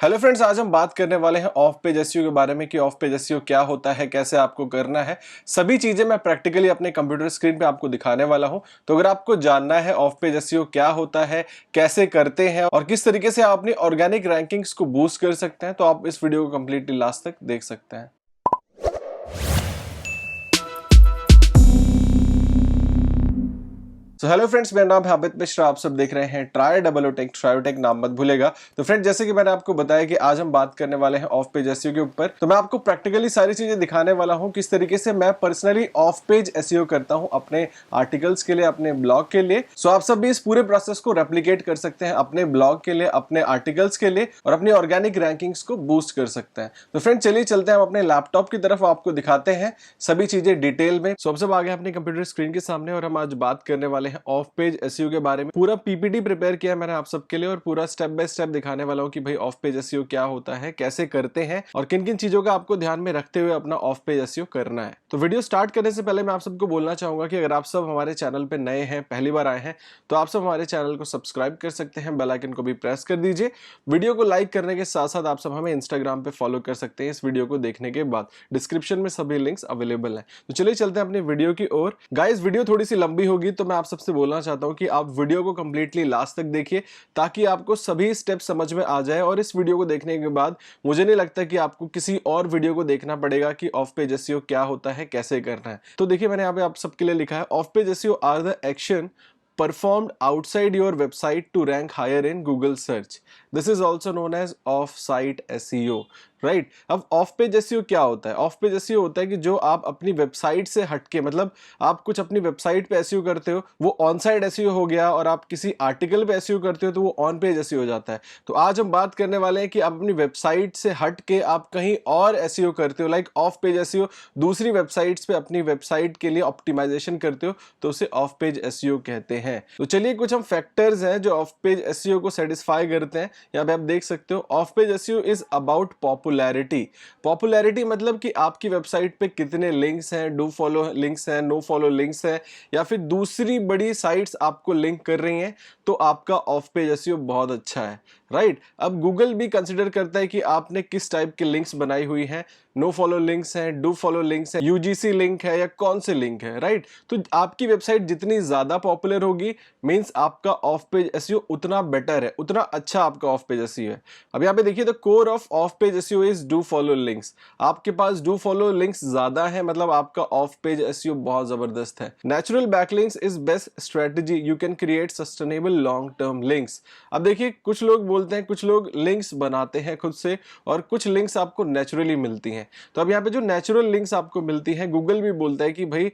Hello friends, आज हम बात करने वाले हैं ऑफ पेज एसईओ के बारे में कि ऑफ पेज एसईओ क्या होता है, कैसे आपको करना है। सभी चीजें मैं प्रैक्टिकली अपने कंप्यूटर स्क्रीन पे आपको दिखाने वाला हूं। तो अगर आपको जानना है ऑफ पेज एसईओ क्या होता है, कैसे करते हैं और किस तरीके से आप अपनी ऑर्गेनिक रैंकिंग्स को बूस्ट कर सकते हैं, तो आप इस वीडियो को कंप्लीटली लास्ट तक देख सकते हैं। तो हेलो फ्रेंड्स, मेरा नाम है अमित मिश्रा। आप सब देख रहे हैं ट्रायोटेक। ट्रायोटेक नाम मत भूलेगा। तो फ्रेंड्स, जैसे कि मैंने आपको बताया कि आज हम बात करने वाले हैं ऑफ पेज एसईओ के ऊपर, तो मैं आपको प्रैक्टिकली सारी चीजें दिखाने वाला हूं किस तरीके से मैं पर्सनली ऑफ पेज एसईओ करता हूं अपने आर्टिकल्स के लिए, अपने ब्लॉग के लिए। सो आप सब भी इस पूरे प्रोसेस को रेप्लिकेट कर सकते हैं अपने ब्लॉग के लिए, अपने आर्टिकल्स के लिए और अपनी ऑर्गेनिक रैंकिंग्स को बूस्ट कर सकते हैं। तो फ्रेंड्स, चलिए चलते हैं हम अपने लैपटॉप की तरफ, आपको दिखाते हैं सभी चीजें डिटेल में। सो अब सब आ गए अपने कंप्यूटर स्क्रीन के सामने और हम आज बात करने वाले हैं ऑफ पेज एसईओ के बारे में। पूरा पीपीटी प्रिपेयर किया मैंने आप सबके लिए और पूरा स्टेप बाय स्टेप दिखाने वाला हूं कि भाई ऑफ पेज एसईओ क्या होता है, कैसे करते हैं और किन किन चीजों का आपको ध्यान में रखते हुए अपना ऑफ पेज एसईओ करना है। तो वीडियो स्टार्ट करने से पहले मैं आप सबको बोलना चाहूंगा कि अगर आप सब हमारे चैनल पे नए हैं, पहली बार आए हैं, तो आप सब हमारे चैनल को सब्सक्राइब कर सकते हैं, बेल आइकन को भी प्रेस कर दीजिए। वीडियो को लाइक करने के साथ साथ आप सब हमें इंस्टाग्राम पे फॉलो कर सकते हैं इस वीडियो को देखने के बाद। डिस्क्रिप्शन में सभी लिंक्स अवेलेबल हैं। तो चलिए चलते हैं अपनी वीडियो की ओर। गाइस, वीडियो थोड़ी सी लंबी होगी तो मैं आप सबसे बोलना चाहता हूं कि आप वीडियो को कंप्लीटली लास्ट तक देखिए ताकि आपको सभी स्टेप समझ में आ जाए। और इस वीडियो को देखने के बाद मुझे नहीं लगता कि आपको किसी और वीडियो को देखना पड़ेगा कि ऑफ पेज एसईओ क्या होता है, कैसे करना है। तो देखिए, मैंने यहाँ पे आप सबके लिए लिखा है off page SEO are the action performed outside your website to rank higher in Google search. This is also known as off-site SEO. Right अब ऑफ पेज एसईओ क्या होता है? ऑफ पेज एसईओ होता है कि जो आप अपनी वेबसाइट से हटके, मतलब आप कुछ अपनी वेबसाइट पे एसईओ करते हो वो ऑन साइट एसईओ हो गया, और आप किसी आर्टिकल पे एसईओ करते हो तो वो ऑन पेज एसईओ हो जाता है। तो आज हम बात करने वाले हैं कि आप अपनी वेबसाइट से हट के आप कहीं और एसईओ करते हो, लाइक ऑफ पेज एसईओ, दूसरी वेबसाइट्स पे अपनी वेबसाइट के लिए ऑप्टिमाइजेशन करते हो, तो उसे ऑफ पेज एसईओ कहते हैं। तो चलिए, कुछ हम फैक्टर्स हैं जो ऑफ पेज एसईओ को सेटिस्फाई करते हैं। यहाँ पे आप देख सकते हो, of page SEO is about popularity मतलब कि आपकी वेबसाइट पे कितने लिंक्स हैं, डू फॉलो लिंक्स हैं, नो फॉलो लिंक्स हैं, या फिर दूसरी बड़ी साइट्स आपको लिंक कर रही हैं, तो आपका ऑफ पेज एसईओ बहुत अच्छा है। राइट अब गूगल भी कंसिडर करता है कि आपने किस टाइप के लिंक्स बनाई हुई हैं, नो फॉलो लिंक्स हैं, डू फॉलो लिंक्स हैं, यूजीसी लिंक है या कौन से लिंक है। राइट तो आपकी वेबसाइट जितनी ज्यादा पॉपुलर होगी, मींस आपका ऑफ पेज एसईओ उतना बेटर है, उतना अच्छा आपका ऑफ पेज एसईओ है। अब यहाँ पे देखिए, the core of page SEO is do follow links. आपके पास डू फॉलो लिंक्स ज्यादा है, मतलब आपका ऑफ पेज एसईओ बहुत जबरदस्त है। Natural backlinks is best strategy, you can create sustainable long term links. अब देखिए, कुछ लोग बोलते हैं, कुछ लोग लिंक्स बनाते हैं खुद से और कुछ लिंक्स आपको नेचुरली मिलती हैं। तो अब यहाँ पे जो नेचुरल लिंक्स आपको मिलती हैं, गूगल भी बोलता है कि भाई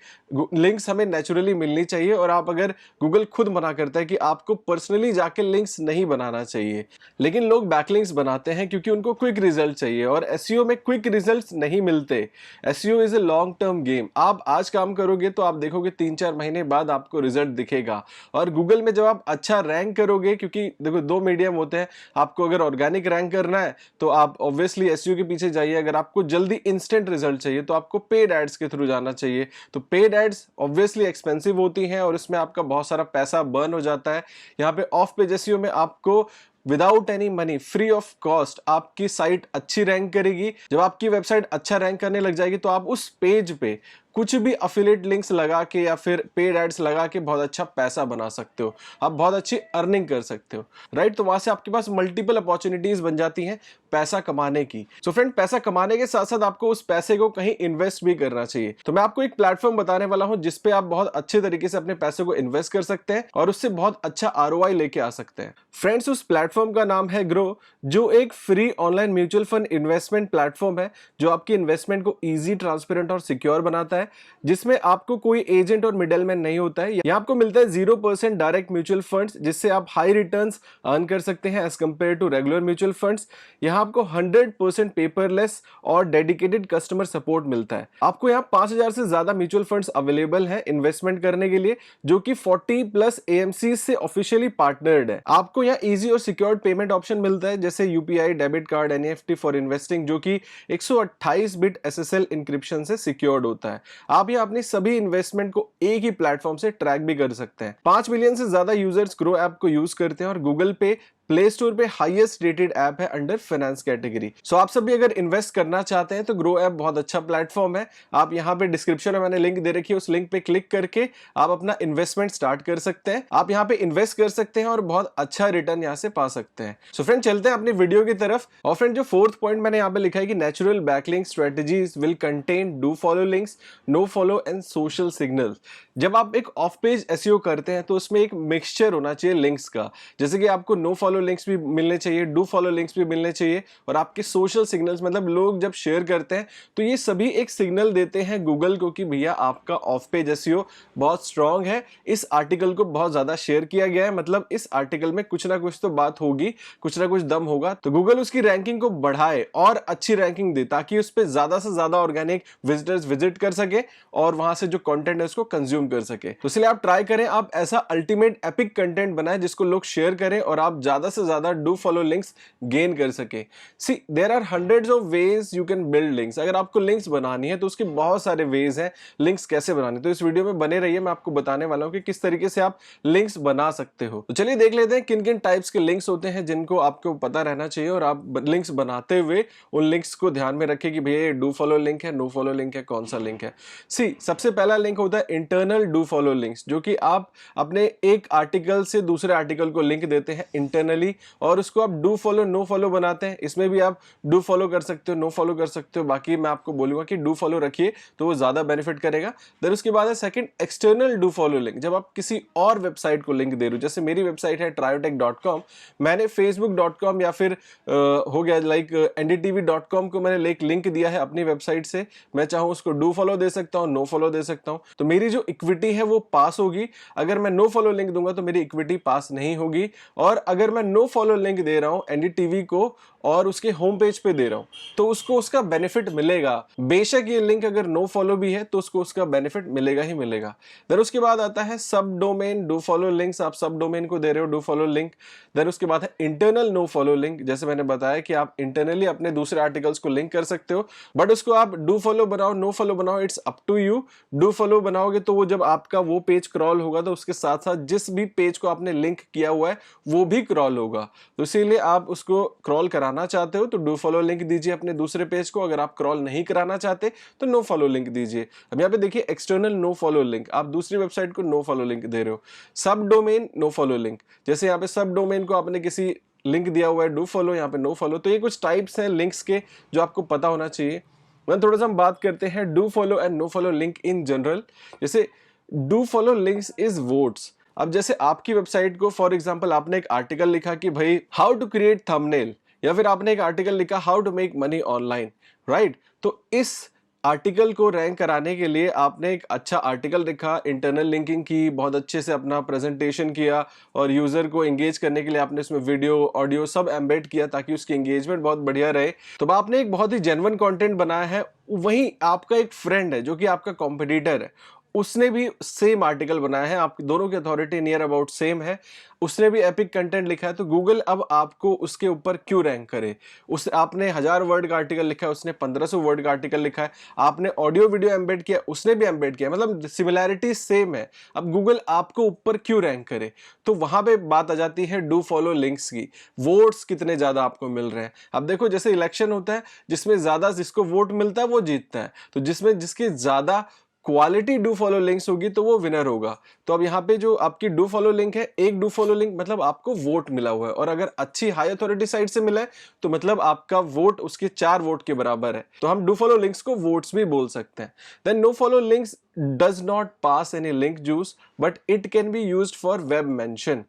लिंक्स हमें नेचुरली मिलनी चाहिए, और आप अगर गूगल खुद मना करता है कि आपको पर्सनली जाके लिंक्स नहीं बनाना चाहिए। लेकिन लोग बैकलिंक्स बनाते हैं क्योंकि उनको क्विक रिजल्ट चाहिए, और एसईओ में क्विक रिजल्ट्स नहीं मिलते। SEO is a long term game. आप आज काम करोगे तो आप देखोगे 3-4 महीने बाद आपको रिजल्ट दिखेगा। और गूगल में जब आप अच्छा रैंक करोगे, क्योंकि देखो दो मीडियम होते हैं, आपको अगर ऑर्गेनिक रैंक करना है तो आप ऑब्वियसली एसईओ के पीछे जाइए, अगर आपको जल्दी इंस्टेंट रिजल्ट चाहिए तो आपको पेड एड्स के थ्रू जाना चाहिए। तो पेड एड्स ऑब्वियसली एक्सपेंसिव होती हैं और इसमें आपका बहुत सारा पैसा बर्न हो जाता है। यहाँ पे ऑफ पेज एसईओ में आपको without any money, free of cost आपकी साइट अच्छी रैंक करेगी। जब आपकी वेबसाइट अच्छा रैंक करने लग जाएगी तो आप उस पेज पे कुछ भी अफिलिएट लिंक्स लगा के या फिर पेड एड्स लगा के बहुत अच्छा पैसा बना सकते हो, आप बहुत अच्छी अर्निंग कर सकते हो। राइट तो वहां से आपके पास मल्टीपल अपॉर्चुनिटीज बन जाती हैं पैसा कमाने की। सो फ्रेंड, पैसा कमाने के साथ साथ आपको उस पैसे को कहीं इन्वेस्ट भी करना चाहिए। तो मैं आपको एक प्लेटफॉर्म बताने वाला हूं जिसपे आप बहुत अच्छे तरीके से अपने पैसे को इन्वेस्ट कर सकते हैं और उससे बहुत अच्छा आरओआई लेके आ सकते हैं। फ्रेंड्स, उस प्लेटफॉर्म का नाम है ग्रो, जो एक free online mutual fund investment platform है जो आपकी इन्वेस्टमेंट को ईजी, ट्रांसपेरेंट और सिक्योर बनाता है, जिसमें आपको कोई एजेंट और मिडलमैन नहीं होता है। यहाँ आपको मिलता है 0% डायरेक्ट म्यूचुअल फंड्स, जिससे आप हाई रिटर्न्स अर्न कर सकते हैं as compared to regular mutual funds. यहाँ आपको 100% पेपरलेस और डेडिकेटेड कस्टमर सपोर्ट मिलता है। आपको यहाँ 5000 से ज्यादा म्यूचुअल फंड्स अवेलेबल हैं इन्वेस्टमेंट करने के लिए, जो कि 40+ एएमसी से ऑफिशियली पार्टनर्ड है। आपको यहाँ इजी और सिक्योर्ड पेमेंट ऑप्शन मिलता है, जैसे UPI, debit card, NEFT for investing, जो कि 128 बिट एसएसएल इंक्रिप्शन से सिक्योर्ड होता है। आप यहाँ अपनी सभी इन्वेस्टमेंट को एक ही प्लेटफॉर्म से ट्रैक भी कर सकते हैं। 5 मिलियन से ज्यादा यूजर्स ग्रो ऐप को यूज करते हैं और गूगल पे प्ले स्टोर पे हाईएस्ट रेटेड ऐप है अंडर फाइनेंस कैटेगरी। सो आप सब भी अगर इन्वेस्ट करना चाहते हैं तो ग्रो ऐप बहुत अच्छा प्लेटफॉर्म है। आप यहाँ पे डिस्क्रिप्शन में मैंने लिंक दे रखी है, उस लिंक पे क्लिक करके आप अपना इन्वेस्टमेंट स्टार्ट कर सकते हैं। आप यहाँ पे इन्वेस्ट कर सकते हैं और बहुत अच्छा रिटर्न यहाँ से पा सकते हैं। सो फ्रेंड चलते हैं अपनी वीडियो की तरफ। और फ्रेंड जो फोर्थ पॉइंट मैंने यहाँ पे लिखा है कि natural backlink strategies will contain do follow links, no follow and social signal. जब आप एक ऑफ पेज एसईओ करते हैं तो उसमें एक मिक्सचर होना चाहिए लिंक्स का, जैसे कि आपको नो फॉलो लिंक्स भी मिलने चाहिए, डू फॉलो लिंक्स भी मिलने चाहिए, और आपके सोशल सिग्नल्स मतलब लोग जब शेयर करते हैं तो ये सभी एक सिग्नल देते हैं गूगल को कि भैया आपका ऑफ पेज एसईओ बहुत स्ट्रांग है, इस आर्टिकल को बहुत ज्यादा शेयर किया गया है, मतलब इस आर्टिकल में कुछ ना कुछ तो बात होगी, कुछ ना कुछ दम होगा, तो गूगल उसकी रैंकिंग को बढ़ाए और अच्छी रैंकिंग दे ताकि उस पर ज्यादा से ज्यादा ऑर्गेनिक विजिटर्स विजिट कर सके और वहां से जो कंटेंट है उसको कंज्यूम कर सके। तो इसलिए आप ट्राई करें, आप ऐसा अल्टीमेट एपिक कंटेंट बनाएं जिसको लोग शेयर करें और आप ज्यादा से ज्यादा डू फॉलो लिंक्स गेन कर सके। See there are hundreds of ways you can build links. अगर आपको लिंक्स बनानी है तो उसके बहुत सारे वेज हैं लिंक्स कैसे बनाने। तो इस वीडियो में बने रहिए, मैं आपको बताने वाला हूं कि किस तरीके से आप लिंक्स बना सकते हो। तो चलिए देख लेते हैं किन किन टाइप्स के लिंक्स होते हैं जिनको आपको पता रहना चाहिए, और आप लिंक्स बनाते हुए उन लिंक्स को ध्यान में रखें कि भैया ये डू फॉलो लिंक है, नो फॉलो लिंक है, कौन सा लिंक है। सी सबसे पहला लिंक होता है इंटरनल डू फॉलो लिंक्स, जो कि आप अपने एक आर्टिकल से दूसरे आर्टिकल को लिंक देते हैं इंटरनली और उसको आप डू फॉलो नो फॉलो बनाते हैं। इसमें भी आप डू फॉलो कर सकते हो, नो फॉलो कर सकते हो, बाकी मैं आपको बोलूंगा कि डू फॉलो रखिए तो वो ज्यादा बेनिफिट करेगा। देन उसके बाद है second external do follow link. जब आप किसी और वेबसाइट को लिंक दे रहे हो, जैसे मेरी वेबसाइट है triotech.com, मैंने facebook.com या फिर हो गया लाइक ndtv.com को मैंने लिंक दिया है अपनी वेबसाइट से, मैं चाहूं उसको डू फॉलो दे सकता हूं, नो फॉलो दे सकता हूं, तो मेरी जो इक्विटी है वो पास होगी। अगर मैं नो फॉलो लिंक दूंगा तो मेरी इक्विटी पास नहीं होगी। और अगर मैं नो फॉलो लिंक दे रहा हूं एनडीटीवी को और उसके होम पेज पे दे रहा हूं तो उसको उसका बेनिफिट मिलेगा, बेशक ये लिंक अगर नो फॉलो भी है तो उसको उसका बेनिफिट मिलेगा ही मिलेगा। देन उसके बाद आता है सब डोमेन डू फॉलो लिंक्स। आप सब डोमेन को दे रहे हो डू फॉलो लिंक। देन उसके बाद है इंटरनल नो फॉलो लिंक। जैसे मैंने बताया कि आप इंटरनली अपने दूसरे आर्टिकल्स को लिंक कर सकते हो, बट उसको आप डू फॉलो बनाओ नो फॉलो बनाओ, it's up to you. Do follow बनाओगे तो वो जब आपका वो पेज क्रॉल होगा तो उसके साथ साथ जिस भी पेज को आपने लिंक किया हुआ है वो भी क्रॉल होगा, तो इसीलिए आप उसको क्रॉल कराना चाहते हो तो डू फॉलो लिंक दीजिए अपने दूसरे पेज को। अगर आप क्रॉल नहीं कराना चाहते तो नो फॉलो लिंक दीजिए। अब यहाँ पे देखिए एक्सटर्नल नो फॉलो लिंक, आप दूसरी वेबसाइट को नो फॉलो लिंक दे रहे हो। सब डोमेन नो फॉलो लिंक, जैसे यहाँ पे सब डोमेन को आपने किसी लिंक दिया हुआ है डू फॉलो, यहाँ पे नो फॉलो। तो ये कुछ टाइप्स हैं लिंक्स के जो आपको पता होना चाहिए। थोड़ा सा हम बात करते हैं do follow and no follow link in general. जैसे do follow links is votes. अब जैसे आपकी वेबसाइट को फॉर एग्जांपल आपने एक आर्टिकल लिखा कि भाई हाउ टू क्रिएट थंबनेल, या फिर आपने एक आर्टिकल लिखा how to make money online, right. तो इस आर्टिकल को रैंक कराने के लिए आपने एक अच्छा आर्टिकल लिखा, इंटरनल लिंकिंग की, बहुत अच्छे से अपना प्रेजेंटेशन किया और यूजर को एंगेज करने के लिए आपने उसमें वीडियो ऑडियो सब एम्बेड किया ताकि उसकी एंगेजमेंट बहुत बढ़िया रहे। तो आपने एक बहुत ही जेन्युइन कंटेंट बनाया है। वहीं आपका एक फ्रेंड है जो कि आपका कॉम्पिटिटर है, उसने भी सेम आर्टिकल बनाया है, आप दोनों की अथॉरिटी नियर अबाउट सेम है, उसने भी एपिक कंटेंट लिखा है, तो गूगल अब आपको उसके ऊपर क्यों रैंक करे। उस आपने 1000 वर्ड का आर्टिकल लिखा है, उसने 1500 वर्ड का आर्टिकल लिखा है, आपने ऑडियो वीडियो एम्बेड किया, उसने भी एम्बेड किया, मतलब सिमिलैरिटी सेम है, अब गूगल आपको ऊपर क्यों रैंक करे। तो वहां पे बात आ जाती है डू फॉलो लिंक्स की, वोट्स कितने ज्यादा आपको मिल रहे हैं। अब देखो जैसे इलेक्शन होता है जिसमें ज्यादा जिसको वोट मिलता है वो जीतता है, तो जिसमें जिसके ज्यादा क्वालिटी डू फॉलो लिंक्स होगी तो वो विनर होगा। तो अब यहाँ पे जो आपकी डू फॉलो लिंक है, एक डू फॉलो लिंक मतलब आपको वोट मिला हुआ है, और अगर अच्छी हाई अथॉरिटी साइट से मिला है तो मतलब आपका वोट उसके 4 वोट के बराबर है, तो हम डू फॉलो लिंक्स को वोट्स भी बोल सकते हैं। Then no follow links does not pass any link juice but it can be used for web mention.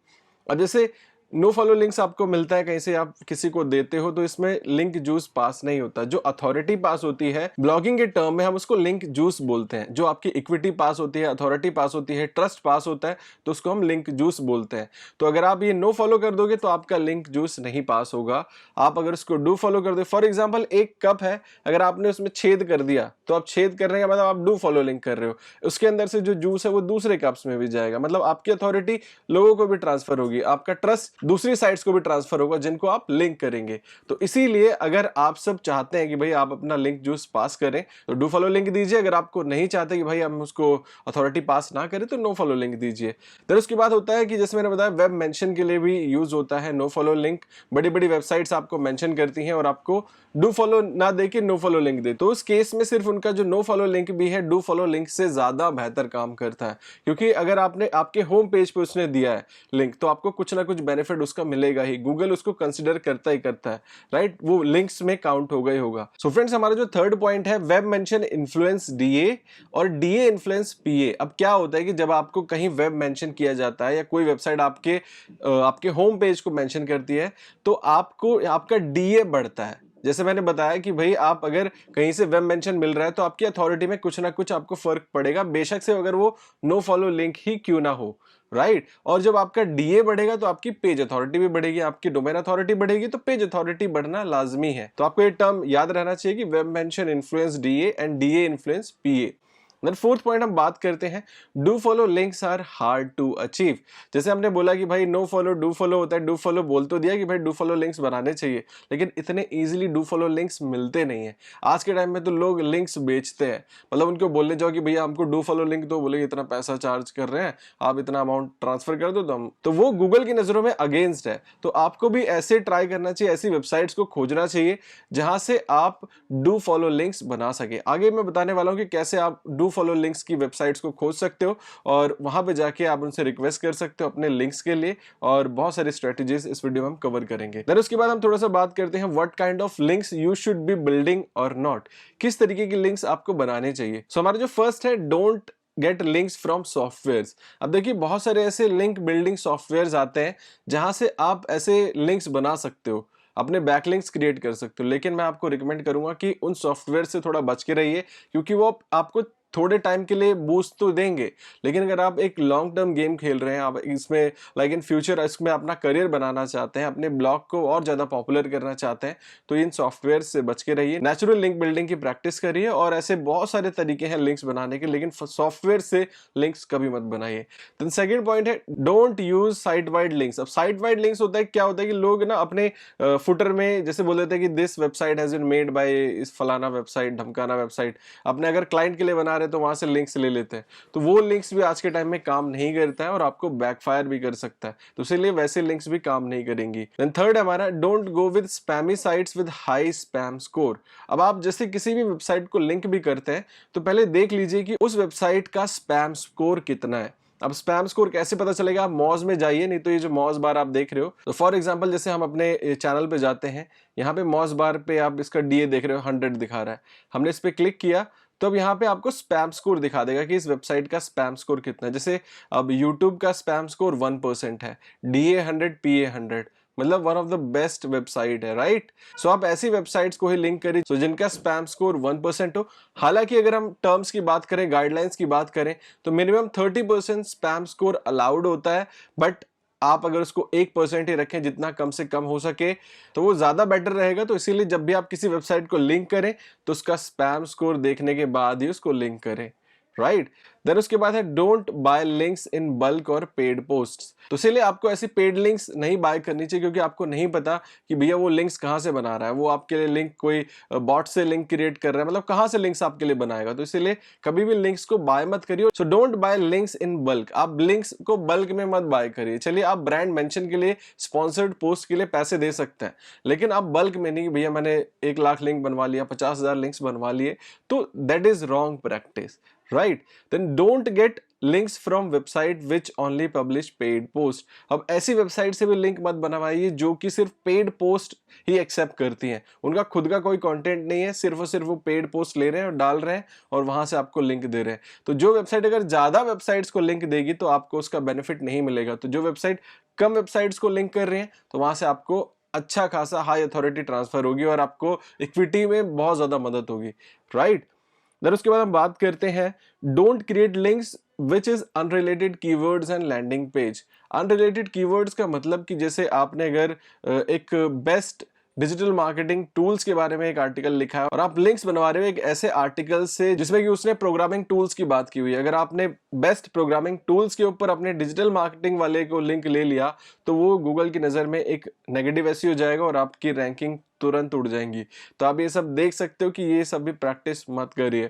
अब जैसे नो फॉलो लिंक्स आपको मिलता है कहीं से, आप किसी को देते हो तो इसमें लिंक जूस पास नहीं होता। जो अथॉरिटी पास होती है ब्लॉगिंग के टर्म में हम उसको लिंक जूस बोलते हैं। जो आपकी इक्विटी पास होती है, अथॉरिटी पास होती है, ट्रस्ट पास होता है तो उसको हम लिंक जूस बोलते हैं। तो अगर आप ये नो फॉलो कर दोगे तो आपका लिंक जूस नहीं पास होगा। आप अगर उसको डू फॉलो कर दो, फॉर एग्जाम्पल एक कप है, अगर आपने उसमें छेद कर दिया तो आप छेद करने का मतलब आप डू फॉलो लिंक कर रहे हो, उसके अंदर से जो जूस है वो दूसरे कप्स में भी जाएगा, मतलब आपकी अथॉरिटी लोगों को भी ट्रांसफर होगी, आपका ट्रस्ट दूसरी साइट्स को भी ट्रांसफर होगा जिनको आप लिंक करेंगे। तो इसीलिए अगर आप सब चाहते हैं कि भाई आप अपना लिंक जूस पास करें तो डू फॉलो लिंक दीजिए। अगर आपको नहीं चाहते कि भाई हम उसको अथॉरिटी पास ना करें तो नो फॉलो लिंक दीजिए। फिर उसके बाद होता है कि जैसे मैंने बताया वेब मेंशन के लिए भी यूज होता है नो फॉलो लिंक। बड़ी बड़ी वेबसाइट्स आपको मेंशन करती हैं और आपको डू फॉलो ना दे के नो फॉलो लिंक दे, तो उस केस में सिर्फ उनका जो नो फॉलो लिंक भी है डू फॉलो लिंक से ज्यादा बेहतर काम करता है। क्योंकि अगर आपने आपके होम पेज पे उसने दिया है लिंक तो आपको कुछ ना कुछ बेनिफिट उसका मिलेगा ही, गूगल उसको कंसिडर करता ही करता है, राइट, वो लिंक्स में काउंट होगा ही होगा। सो फ्रेंड्स हमारा जो थर्ड पॉइंट है वेब मेंशन इन्फ्लुएंस डीए और डीए इन्फ्लुएंस पीए। अब क्या होता है कि जब आपको कहीं वेब मेंशन किया जाता है या कोई वेबसाइट आपके होम पेज को मेंशन करती है तो आपको आपका डीए बढ़ता है। जैसे मैंने बताया कि भाई आप अगर कहीं से वेब मेंशन मिल रहा है तो आपकी अथॉरिटी में कुछ ना कुछ आपको फर्क पड़ेगा, बेशक से अगर वो नो फॉलो लिंक ही क्यों ना हो, राइट। और जब आपका डीए बढ़ेगा तो आपकी पेज अथॉरिटी भी बढ़ेगी, आपकी डोमेन अथॉरिटी बढ़ेगी, तो पेज अथॉरिटी बढ़ना लाजमी है। तो आपको ये टर्म याद रहना चाहिए कि web mention influence DA and DA influence PA. Then fourth point हम बात करते हैं do follow links are hard to achieve. जैसे हमने बोला कि भाई नो फॉलो डू फॉलो होता है, डू फॉलो बोल तो दिया कि भाई डू फॉलो लिंक्स बनाने चाहिए, लेकिन इतने इजीली डू फॉलो लिंक्स मिलते नहीं है। आज के टाइम में तो लोग लिंक्स बेचते हैं, मतलब उनको बोलने जाओ कि भैया हमको डू फॉलो लिंक तो बोले इतना पैसा चार्ज कर रहे हैं, आप इतना अमाउंट ट्रांसफर कर दो तो वो गूगल की नजरों में अगेंस्ट है। तो आपको भी ऐसे ट्राई करना चाहिए, ऐसी वेबसाइट्स को खोजना चाहिए जहां से आप डू फॉलो लिंक्स बना सके। आगे मैं बताने वाला हूं कि कैसे आप डू फॉलो लिंक्स की वेबसाइट्स को खोज सकते हो और वहां पे जाके आप उनसे रिक्वेस्ट कर सकते हो अपने लिंक्स के लिए, और बहुत सारी स्ट्रेटजीज इस वीडियो में हम कवर करेंगे। देन उसके बाद हम थोड़ा सा बात करते हैं what kind of links you should be building और नॉट, किस तरीके की लिंक्स आपको बनाने चाहिए। सो हमारा जो फर्स्ट है don't get links from software. अब देखिए बहुत सारे ऐसे लिंक बिल्डिंग सॉफ्टवेयर आते हैं जहां से आप ऐसे लिंक्स बना सकते हो, अपने बैकलिंक्स क्रिएट कर सकते हो, लेकिन मैं आपको रिकमेंड करूंगा कि उन सॉफ्टवेयर से थोड़ा बच के रहिए, क्योंकि वो आपको थोड़े टाइम के लिए बूस्ट तो देंगे, लेकिन अगर आप एक लॉन्ग टर्म गेम खेल रहे हैं, आप इसमें लाइक इन फ्यूचर इसमें अपना करियर बनाना चाहते हैं, अपने ब्लॉग को और ज्यादा पॉपुलर करना चाहते हैं, तो इन सॉफ्टवेयर से बच के रहिए। नेचुरल लिंक बिल्डिंग की प्रैक्टिस करिए, और ऐसे बहुत सारे तरीके हैं लिंक्स बनाने के, लेकिन सॉफ्टवेयर से लिंक्स कभी मत बनाइए। देन सेकंड पॉइंट है don't use site wide links. अब साइट वाइड लिंक्स होता है, क्या होता है कि लोग ना अपने फुटर में जैसे बोल देते हैं कि this website has been made by इस फलाना वेबसाइट, ढमकाना वेबसाइट, अपने अगर क्लाइंट के लिए बना रहे तो वहां से लिंक्स ले लेते हैं, तो वो लिंक्स भी आज के टाइम में काम नहीं करता है और आपको बैकफायर भी कर सकता है, तो इसलिए वैसे लिंक्स भी काम नहीं करेंगी। देन थर्ड हमारा don't go with spammy sites with high spam score. अब आप जैसे किसी भी वेबसाइट को लिंक भी करते हैं तो पहले देख लीजिए कि उस वेबसाइट का स्पैम स्कोर कितना है। अब स्पैम स्कोर कैसे पता चलेगा, आप मॉज में जाइए, नहीं तो ये जो मॉज बार आप देख रहे हो, तो फॉर एग्जांपल जैसे हम अपने चैनल पे जाते हैं, यहाँ पे मॉज बार पे आप इसका डीए देख रहे हो 100 दिखा रहा है, हमने इस पे क्लिक किया तो अब यहाँ पे आपको स्पैम स्कोर दिखा देगा कि इस वेबसाइट का स्पैम स्कोर कितना है। जैसे अब यूट्यूब का स्पैम स्कोर 1% है, डीए 100 पीए 100, मतलब one of the best website है, राइट। सो आप ऐसी वेबसाइट्स को ही लिंक करिए so जिनका स्पैम स्कोर 1% हो। हालांकि अगर हम टर्म्स की बात करें, गाइडलाइंस की बात करें, तो मिनिमम 30% स्पैम स्कोर अलाउड होता है, बट आप अगर उसको 1% ही रखें, जितना कम से कम हो सके, तो वो ज्यादा बेटर रहेगा। तो इसीलिए जब भी आप किसी वेबसाइट को लिंक करें तो उसका स्पैम स्कोर देखने के बाद ही उसको लिंक करें, राइट। देन उसके बाद है don't buy links in bulk और पेड पोस्ट्स। तो इसीलिए आपको ऐसी पेड लिंक्स नहीं बाय करनी चाहिए, क्योंकि आपको नहीं पता कि भैया वो लिंक्स कहां से बना रहा है, वो आपके लिए लिंक कोई बॉट से लिंक क्रिएट कर रहा है, मतलब कहां से लिंक्स आपके लिए बनाएगा। तो इसीलिए कभी भी लिंक्स को बाय मत करिए। So don't buy links in bulk, आप लिंक्स को बल्क में मत बाय करिए। चलिए आप ब्रांड मेंशन के लिए स्पॉन्सर्ड पोस्ट के लिए पैसे दे सकते हैं, लेकिन आप बल्क में नहीं, भैया मैंने 1 लाख लिंक बनवा लिया, 50,000 लिंक्स बनवा लिए, तो that is wrong practice, right. Then don't get links from website which only publish paid post. अब ऐसी वेबसाइट से भी लिंक मत बनवाइए जो कि सिर्फ पेड पोस्ट ही एक्सेप्ट करती हैं, उनका खुद का कोई कंटेंट नहीं है, सिर्फ और सिर्फ वो पेड पोस्ट ले रहे हैं और डाल रहे हैं और वहां से आपको लिंक दे रहे हैं। तो जो वेबसाइट अगर ज्यादा वेबसाइट्स को लिंक देगी तो आपको उसका बेनिफिट नहीं मिलेगा। तो जो वेबसाइट कम वेबसाइट्स को लिंक कर रही है तो वहां से आपको अच्छा खासा हाई अथॉरिटी ट्रांसफर होगी और आपको इक्विटी में बहुत ज्यादा मदद होगी, राइट। देन उसके बाद हम बात करते हैं don't create links which is unrelated keywords and landing page. Unrelated keywords का मतलब कि जैसे आपने अगर एक बेस्ट डिजिटल मार्केटिंग टूल्स के बारे में एक आर्टिकल लिखा है और आप लिंक्स बनवा रहे हो एक ऐसे आर्टिकल से जिसमें कि उसने प्रोग्रामिंग टूल्स की बात की हुई है। अगर आपने बेस्ट प्रोग्रामिंग टूल्स के ऊपर अपने डिजिटल मार्केटिंग वाले को लिंक ले लिया तो वो गूगल की नज़र में एक नेगेटिव एसईओ हो जाएगा और आपकी रैंकिंग तुरंत उड़ जाएंगी। तो आप ये सब देख सकते हो कि ये सब भी प्रैक्टिस मत करिए।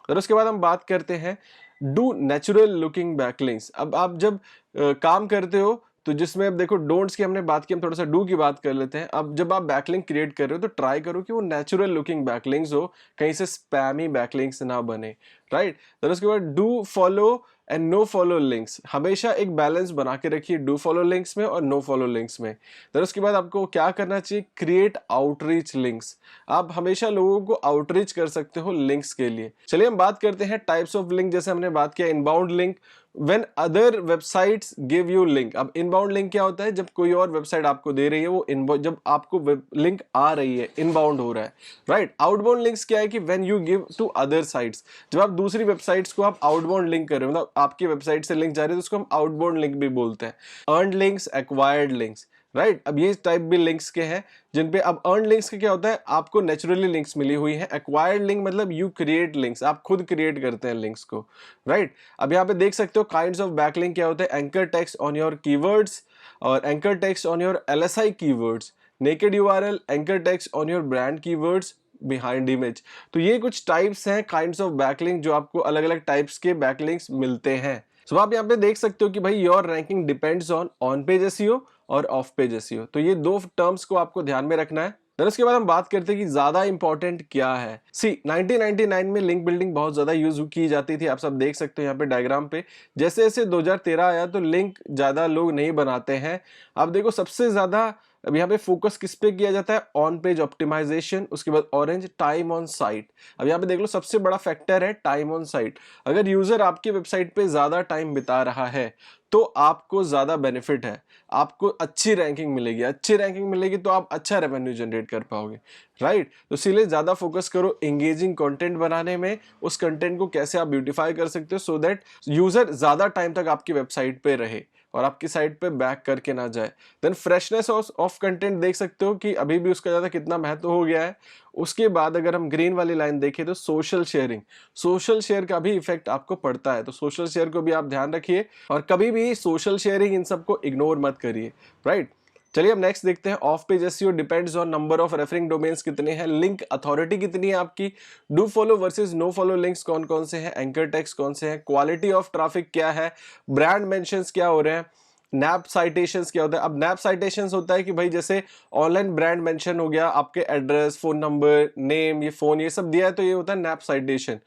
और उसके बाद हम बात करते हैं डू नेचुरल लुकिंग बैकलिंक्स। अब आप जब काम करते हो तो जिसमें अब देखो डोंट्स की हमने बात की, हम थोड़ा सा डू की बात कर लेते हैं। अब जब आप बैकलिंक क्रिएट कर रहे हो तो ट्राई करो कि वो नेचुरल लुकिंग बैकलिंक्स हो, कहीं से स्पैमी बैकलिंक्स ना बने, राइट। तो उसके बाद do follow and no follow links, हमेशा एक बैलेंस बना के रखिए डू फॉलो लिंक्स में और नो फॉलो लिंक्स में। फिर उसके बाद आपको क्या करना चाहिए, क्रिएट आउटरीच लिंक्स। आप हमेशा लोगों को आउटरीच कर सकते हो लिंक्स के लिए। चलिए हम बात करते हैं टाइप्स ऑफ लिंक। जैसे हमने बात किया inbound link, when other websites give you link. अब इनबाउंड लिंक क्या होता है, जब कोई और वेबसाइट आपको दे रही है वो जब आपको लिंक आ रही है, इनबाउंड हो रहा है, राइट। आउटबाउंड लिंक्स क्या है कि when you give to other sites, जब आप दूसरी वेबसाइट्स को आप आउटबाउंड लिंक कर रहे हो, मतलब आपकी वेबसाइट से लिंक जा रही है तो उसको हम आउटबाउंड लिंक भी बोलते हैं। Earned links, acquired links, right. अब ये टाइप भी लिंक्स के हैं जिन पे, अब अर्न लिंक्स का क्या होता है, आपको नेचुरली लिंक्स मिली हुई है। एक्वायर्ड लिंक मतलब यू क्रिएट लिंक्स, आप खुद क्रिएट करते हैं लिंक्स को, राइट। अब यहाँ पे देख सकते हो काइंड्स ऑफ बैकलिंक क्या होता है, anchor text on your keywords और anchor text on your LSI keywords, naked URL, anchor text on your brand keywords, behind image. तो ये कुछ टाइप्स हैं काइंड्स ऑफ बैकलिंक जो आपको अलग अलग टाइप्स के बैकलिंक्स मिलते हैं। सो आप यहाँ पे देख सकते हो कि भाई your ranking depends on page SEO और ऑफ पेज एसईओ। तो ये दो टर्म्स को आपको ध्यान में रखना है। फिर उसके बाद हम बात करते हैं कि ज्यादा इंपॉर्टेंट क्या है। 1999 में लिंक बिल्डिंग बहुत ज्यादा यूज की जाती थी, आप सब देख सकते हो यहाँ पे डायग्राम पे। जैसे जैसे 2013 आया तो लिंक ज्यादा लोग नहीं बनाते हैं। अब देखो सबसे ज्यादा अब यहाँ पे फोकस किस पे किया जाता है, ऑन पेज ऑप्टिमाइजेशन, उसके बाद ऑरेंज टाइम ऑन साइट। अब यहाँ पे देख लो सबसे बड़ा फैक्टर है टाइम ऑन साइट। अगर यूजर आपकी वेबसाइट पे ज्यादा टाइम बिता रहा है तो आपको ज्यादा बेनिफिट है, आपको अच्छी रैंकिंग मिलेगी। अच्छी रैंकिंग मिलेगी तो आप अच्छा रेवेन्यू जनरेट कर पाओगे, राइट। तो इसीलिए ज्यादा फोकस करो एंगेजिंग कंटेंट बनाने में, उस कंटेंट को कैसे आप ब्यूटीफाई कर सकते हो सो दैट यूजर ज्यादा टाइम तक आपकी वेबसाइट पे रहे और आपकी साइट पे बैक करके ना जाए। देन फ्रेशनेस ऑफ कंटेंट देख सकते हो कि अभी भी उसका ज्यादा कितना महत्व हो गया है। उसके बाद अगर हम ग्रीन वाली लाइन देखें तो सोशल शेयरिंग, सोशल शेयर का भी इफेक्ट आपको पड़ता है, तो सोशल शेयर को भी आप ध्यान रखिए और कभी भी सोशल शेयरिंग इन सबको इग्नोर मत करिए, राइट। चलिए अब नेक्स्ट देखते हैं off page SEO depends on number of referring domains कितने हैं, लिंक अथॉरिटी कितनी है आपकी, do follow versus no follow links कौन कौन से हैं, एंकर टेक्स्ट कौन से हैं, क्वालिटी ऑफ ट्रैफिक क्या है, ब्रांड मेंशंस क्या हो रहे हैं, नैप साइटेशंस क्या होता है। अब नैप साइटेशंस होता है कि भाई जैसे ऑनलाइन ब्रांड मेंशन हो गया, आपके एड्रेस, फोन नंबर, नेम, ये फोन, ये सब दिया है तो ये होता है nap citation.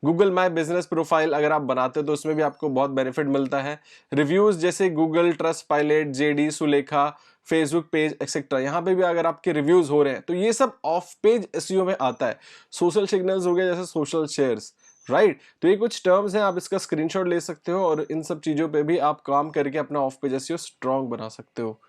Google my business profile अगर आप बनाते हो तो उसमें भी आपको बहुत बेनिफिट मिलता है। रिव्यूज जैसे Google, trust pilot, JD, Sulekha, Facebook page etcetera, यहाँ पे भी अगर आपके रिव्यूज हो रहे हैं तो ये सब ऑफ पेज एसईओ में आता है। सोशल सिग्नल्स हो गए जैसे सोशल शेयर्स, राइट। तो ये कुछ टर्म्स हैं, आप इसका स्क्रीनशॉट ले सकते हो और इन सब चीजों पे भी आप काम करके अपना ऑफ पेज एसईओ स्ट्रॉन्ग बना सकते हो।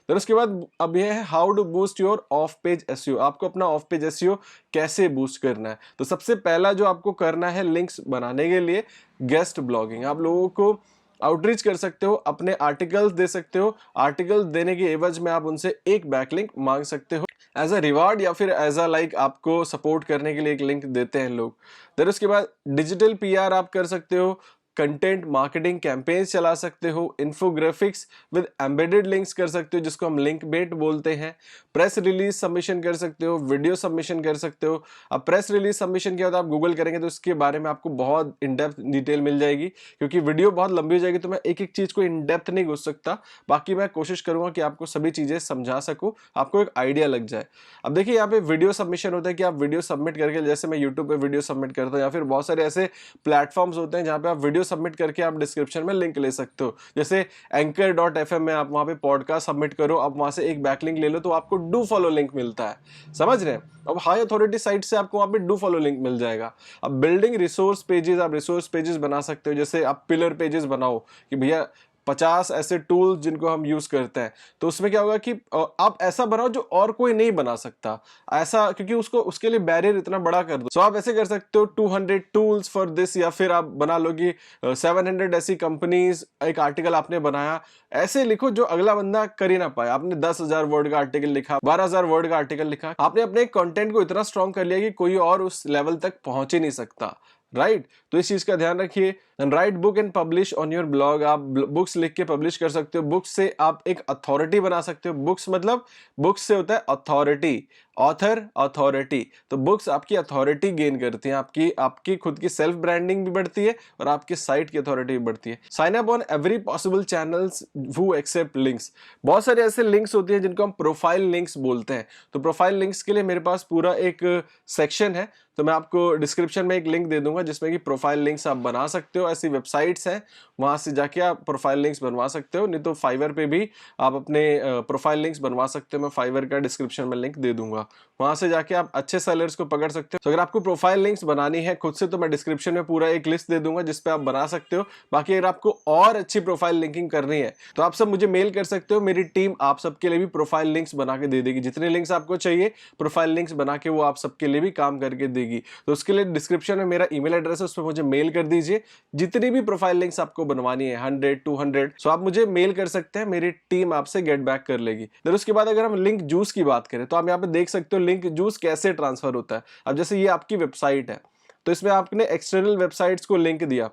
फिर उसके बाद अब ये है how to boost your off page SEO. आपको अपना ऑफ पेज एसईओ कैसे बूस्ट करना है, तो सबसे पहला जो आपको करना है लिंक्स बनाने के लिए, गेस्ट ब्लॉगिंग। आप लोगों को आउटरीच कर सकते हो, अपने आर्टिकल्स दे सकते हो, आर्टिकल देने के एवज में आप उनसे एक बैकलिंक मांग सकते हो एज अ रिवार्ड या फिर एज अ लाइक आपको सपोर्ट करने के लिए एक लिंक देते हैं लोग। फिर उसके बाद डिजिटल पीआर आप कर सकते हो, कंटेंट मार्केटिंग कैंपेन्स चला सकते हो, इन्फोग्राफिक्स विद एम्बेडेड लिंक्स कर सकते हो जिसको हम लिंक बेट बोलते हैं, प्रेस रिलीज सबमिशन कर सकते हो, वीडियो सबमिशन कर सकते हो। अब प्रेस रिलीज सबमिशन क्या होता है आप गूगल करेंगे तो इसके बारे में आपको बहुत इन डेप्थ डिटेल मिल जाएगी, क्योंकि वीडियो बहुत लंबी हो जाएगी तो मैं एक एक चीज को इन डेप्थ नहीं घुस सकता। बाकी मैं कोशिश करूंगा कि आपको सभी चीजें समझा सकूं, आपको एक आइडिया लग जाए। अब देखिए यहाँ पे वीडियो सबमिशन होता है कि आप वीडियो सबमिट करके, जैसे मैं यूट्यूब पे वीडियो सबमिट करता हूँ या फिर बहुत सारे ऐसे प्लेटफॉर्म्स होते हैं जहाँ पे आप वीडियो सबमिट करके आप डिस्क्रिप्शन में लिंक ले सकते हो। जैसे एंकर.fm में आप वहां पे पॉडकास्ट सबमिट करो, आप वहां से एक बैकलिंक ले लो तो आपको डू फॉलो लिंक मिलता है, समझ रहे हैं। अब हाई अथॉरिटी साइट से आपको वहां पे डू फॉलो लिंक मिल जाएगा। अब बिल्डिंग रिसोर्स पेजेस, आप रिसोर्स पेजेस बना सकते हो, जैसे आप पिलर पेजेस बनाओ कि भैया 50 ऐसे टूल्स जिनको हम यूज करते हैं, तो उसमें क्या होगा कि आप ऐसा बनाओ जो और कोई नहीं बना सकता ऐसा, क्योंकि उसको उसके लिए बैरियर इतना बड़ा कर दो। सो आप ऐसे कर सकते हो 200 टूल्स फॉर दिस, या फिर आप बना लो कि 700 ऐसी कंपनीज, एक आर्टिकल आपने बनाया, ऐसे लिखो जो अगला बंदा कर ही ना पाए। आपने 10,000 वर्ड का आर्टिकल लिखा, 12,000 वर्ड का आर्टिकल लिखा, आपने अपने कंटेंट को इतना स्ट्रॉन्ग कर लिया कि कोई और उस लेवल तक पहुंच ही नहीं सकता, राइट? तो इस चीज का ध्यान रखिए। And right book and publish on your blog, आप बुक्स लिख के पब्लिश कर सकते हो। बुक्स से आप एक अथॉरिटी बना सकते हो। बुक्स मतलब, बुक्स से होता है अथॉरिटी, ऑथर, अथॉरिटी। तो बुक्स आपकी अथॉरिटी गेन करती हैं, आपकी आपकी खुद की सेल्फ ब्रांडिंग भी बढ़ती है और आपकी साइट की अथॉरिटी भी बढ़ती है। Sign up on every possible channels who accept links. बहुत सारे ऐसे लिंक्स होती हैं जिनको हम प्रोफाइल लिंक्स बोलते हैं। तो प्रोफाइल लिंक्स के लिए मेरे पास पूरा एक सेक्शन है, तो मैं आपको डिस्क्रिप्शन में एक लिंक दे दूंगा जिसमें कि प्रोफाइल लिंक्स आप बना सकते हो। ऐसी वेबसाइट्स हैं, वहां से जाके आप प्रोफाइल लिंक्स बनवा सकते हो। नहीं तो फाइवर पे भी आप अपने प्रोफाइल लिंक्स बनवा सकते हो। मैं फाइवर का डिस्क्रिप्शन में लिंक दे दूंगा, वहां से जाके आप अच्छे सेलर्स को पकड़ सकते हो। तो अगर आपको प्रोफाइल लिंक्स बनानी है खुद से, तो मैं डिस्क्रिप्शन में पूरा एक लिस्ट दे दूंगा जिसपे आप बना सकते हो। बाकी अगर आपको और अच्छी प्रोफाइल लिंकिंग करनी है तो आप सब मुझे मेल कर सकते हो। मेरी टीम आप सबके लिए भी प्रोफाइल लिंक्स बना के दे देगी। जितने लिंक्स आपको चाहिए प्रोफाइल लिंक्स बना के वो आप सबके लिए भी काम करके देगी। तो उसके लिए डिस्क्रिप्शन में मेरा ईमेल एड्रेस है, उस पर मुझे मेल कर दीजिए। जितनी भी प्रोफाइल लिंक्स आपको बनवानी है, 100 200, सो आप मुझे मेल कर सकते हैं, मेरी टीम आपसे गेट बैक कर लेगी। फिर उसके बाद अगर हम लिंक जूस की बात करें तो आप यहाँ पे देख सकते हो लिंक जूस कैसे ट्रांसफर होता है। अब जैसे ये आपकी वेबसाइट है, तो इसमें आपने एक्सटर्नल वेबसाइट्स को लिंक दिया,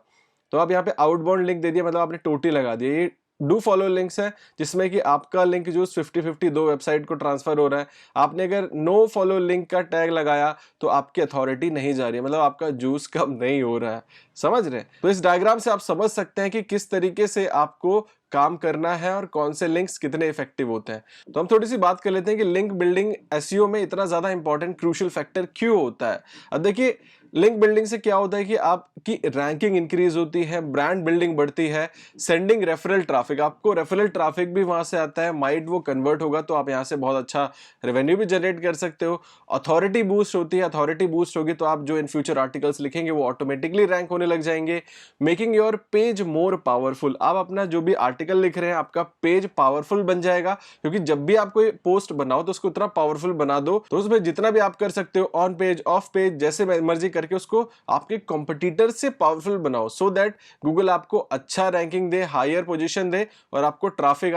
तो आप यहाँ पे आउटबाउंड लिंक दे दिया, मतलब आपने टोटी लगा दिया। ये डू फॉलो लिंक्स है जिसमें कि आपका लिंक जूस 50-50 दो वेबसाइट को ट्रांसफर हो रहा है। आपने अगर नो फॉलो लिंक का टैग लगाया तो आपकी अथॉरिटी नहीं जा रही है, मतलब आपका जूस कम नहीं हो रहा है। समझ रहे हैं? तो इस डायग्राम से आप समझ सकते हैं कि किस तरीके से आपको काम करना है और कौन से लिंक्स कितने इफेक्टिव होते हैं। तो हम थोड़ी सी बात कर लेते हैं कि लिंक बिल्डिंग एसईओ में इतना ज्यादा इंपॉर्टेंट क्रूशियल फैक्टर क्यों होता है। अब देखिए, लिंक बिल्डिंग से क्या होता है कि आपकी रैंकिंग इंक्रीज होती है, ब्रांड बिल्डिंग बढ़ती है, सेंडिंग रेफरल ट्रैफिक, आपको रेफरल ट्रैफिक भी वहां से आता है, माइट वो कन्वर्ट होगा तो आप यहां से बहुत अच्छा रेवेन्यू भी जनरेट कर सकते हो। अथॉरिटी बूस्ट होती है, अथॉरिटी बूस्ट होगी तो आप जो इन फ्यूचर आर्टिकल्स लिखेंगे वो ऑटोमेटिकली रैंक होने लग जाएंगे। Making your page more powerful, आप अपना जो भी आर्टिकल लिख रहे हैं आपका पेज पावरफुल बन जाएगा, क्योंकि जब भी आप कोई पोस्ट बनाओ तो उसको उतना पावरफुल बना दो तो उसमें जितना भी आप कर सकते हो, ऑन पेज, ऑफ पेज, जैसे मर्जी करके उसको आपके कॉम्पिटिटर से पावरफुल बनाओ, सो दैट गूगल आपको अच्छा रैंकिंग दे, हायर पोजीशन दे और आपको ट्रैफिक